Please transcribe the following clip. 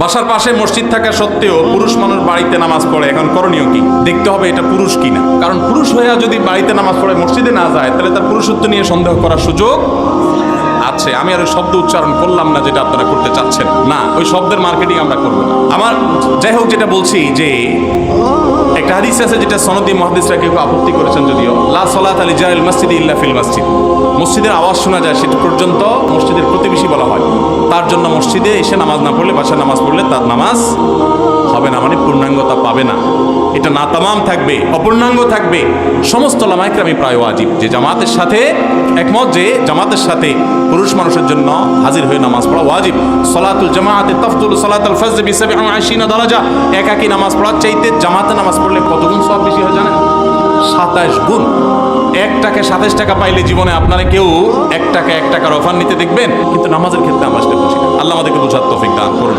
বাসার পাশে মসজিদ থাকা সত্ত্বেও পুরুষ মানুষ বাড়িতে নামাজ পড়ে, এখন করণীয় কি? দেখতে হবে এটা পুরুষ কিনা, কারণ পুরুষ হইয়া যদি বাড়িতে নামাজ পড়ে মসজিদে না যায় তাহলে তার পুরুষত্ব নিয়ে সন্দেহ করার সুযোগ আছে। আমি আর ওই শব্দ উচ্চারণ করলাম না যেটা আপনারা করতে চাচ্ছেন, না ওই শব্দের মার্কেটিং আমরা করবো না। আমার যাই হোক, যেটা বলছি যে একটা হাদিস আছে যেটা সনদি মুহাদ্দিসরা কেউ আপত্তি করেছেন, যদিও লা সালাত আলি জারিল মসজিদ ইল্লা ফিল মসজিদ, মসজিদের আওয়াজ শোনা যায় সেটা পর্যন্ত মসজিদের প্রতিবেশী বলা হয়। তার জন্য মসজিদে এসে নামাজ না পড়লে, বাসায় নামাজ পড়লে তার নামাজ হবে না, মানে পূর্ণাঙ্গতা পাবে না। এটা না তামাম থাকবে, অপূর্ণাঙ্গ থাকবে। সমস্ত ওলামায়ে কেরামই প্রায় ওয়াজিব যে জামাতের সাথে একমত, যে জামাতের সাথে পুরুষ মানুষের জন্য হাজির হয়ে নামাজ পড়া ওয়াজিব। সলাতুল জামাআতে তাফদুলু সালাতাল ফজর বি 27 দারাজা। একাকী নামাজ পড়ার চাইতে জামাতে নামাজ পড়লে কত গুণ সওয়াব বেশি হয় জানেন? 27 গুণ। 1 টাকায় 27 টাকা পাইলে জীবনে আপনারা কেউ 1 টাকার অফার নিতে দেখবেন, কিন্তু নামাজের ক্ষেত্রে আমরা সেটা বুঝি না। আল্লাহ আমাদেরকে বোঝার তৌফিক দান করুন।